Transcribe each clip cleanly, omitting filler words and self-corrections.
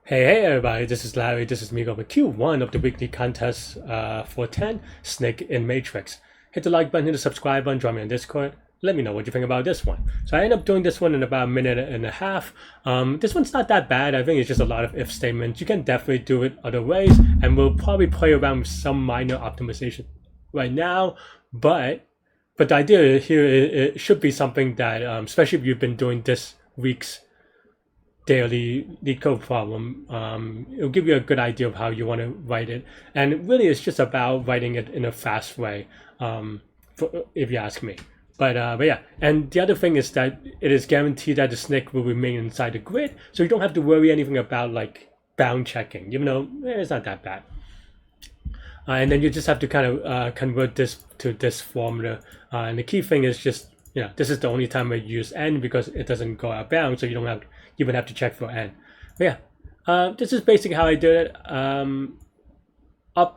Hey everybody, this is Larry. This is Migo with Q1 of the weekly contest for 10 Snake in Matrix. Hit the like button, hit the subscribe button, join me on Discord. Let me know what you think about this one. So I ended up doing this one in about a minute and a half. This one's not that bad. I think it's just a lot of if statements. You can definitely do it other ways, and we'll probably play around with some minor optimization right now. But the idea here, it should be something that, especially if you've been doing this week's daily Leetcode problem, it'll give you a good idea of how you want to write it. And really, it's just about writing it in a fast way, if you ask me. But yeah, and the other thing is that it is guaranteed that the snake will remain inside the grid, so you don't have to worry anything about like bound checking. It's not that bad. And then you just have to kind of convert this to this formula. And the key thing is just, this is the only time I use n because it doesn't go out bound, so you don't even have to check for n. But yeah, this is basically how I did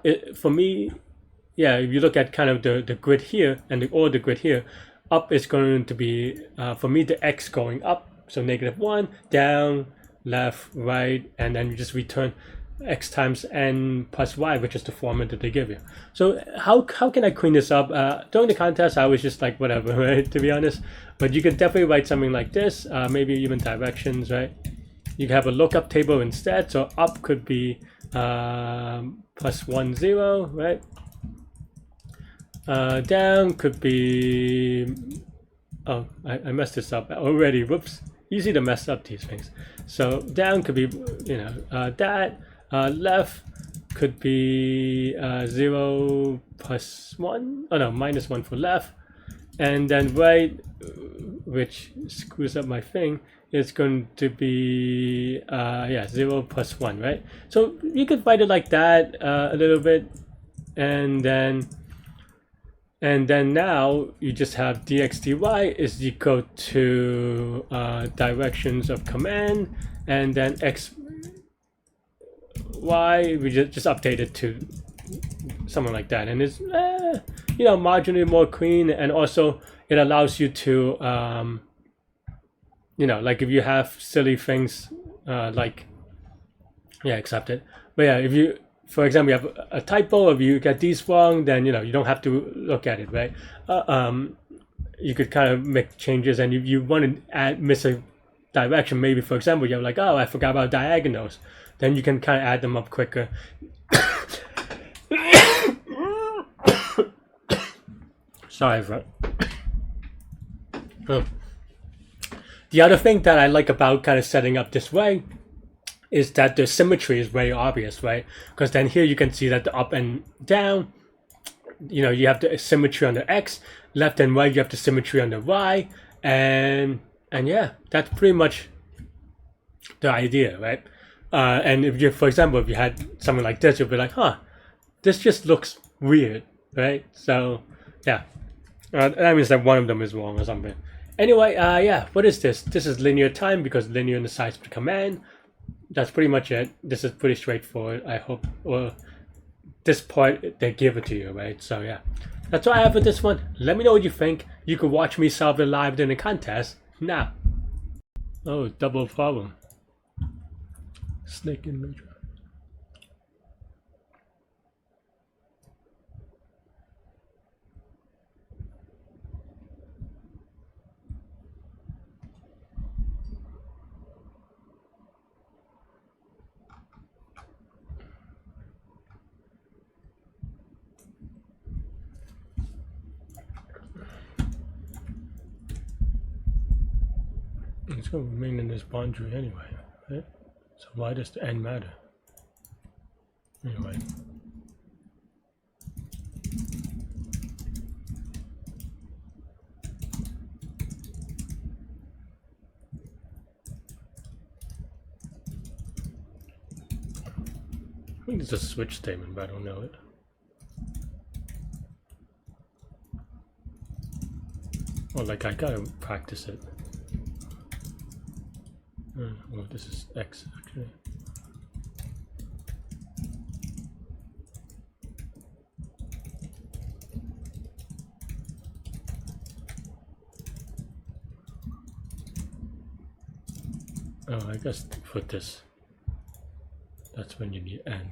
it. For me, yeah, if you look at kind of the grid here and the grid here, up is going to be, for me, the x going up, so -1, down, left, right, and then you just return x times n plus y, which is the formula that they give you. So how can I clean this up? During the contest, I was just like, whatever, right, to be honest. But you could definitely write something like this, maybe even directions, right? You can have a lookup table instead. So up could be +1, 0, right? Down could be, oh, I messed this up already, whoops. Easy to mess up these things. So down could be, that. Left could be 0 plus 1, oh no, -1 for left, and then right, which screws up my thing, is going to be 0 plus 1, right? So you could write it like that a little bit, and then now you just have dx dy is equal to directions of command, and then x y, we just update it to something like that, and it's marginally more clean, and also it allows you to like if you have silly things accept it. But yeah, if you, for example, you have a typo, if you get these wrong, then you don't have to look at it, right? You could kind of make changes, and if you want to miss a direction, maybe for example you're like, oh, I forgot about diagonals, then you can kind of add them up quicker. Sorry for The other thing that I like about kind of setting up this way is that the symmetry is very obvious, right? Because then here you can see that the up and down, you have the symmetry on the x, left and right you have the symmetry on the y, and yeah, that's pretty much the idea, right? And if you, for example, if you had something like this, you'll be like, huh, this just looks weird, right? So yeah, that means that one of them is wrong or something. Anyway, yeah, what is this? This is linear time because linear in the size of the command. That's pretty much it. This is pretty straightforward, I hope. Well, this part, they give it to you, right? So yeah, that's all I have for this one. Let me know what you think. You can watch me solve it live during the contest now. Oh, double problem. Snake in Matrix. It's going to remain in this boundary anyway, right? So why does the n matter? Anyway. I think it's a switch statement, but I don't know it. Well, like I gotta practice it. Oh, this is x actually. Oh, I guess put this. That's when you need N.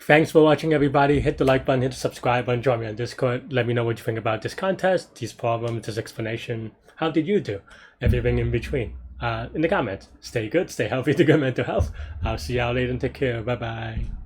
Thanks for watching, everybody. Hit the like button, hit the subscribe button, join me on Discord. Let me know what you think about this contest, these problems, this explanation. How did you do? Everything in between. In the comments. Stay good, stay healthy, to good mental health. I'll see y'all later and take care. Bye-bye.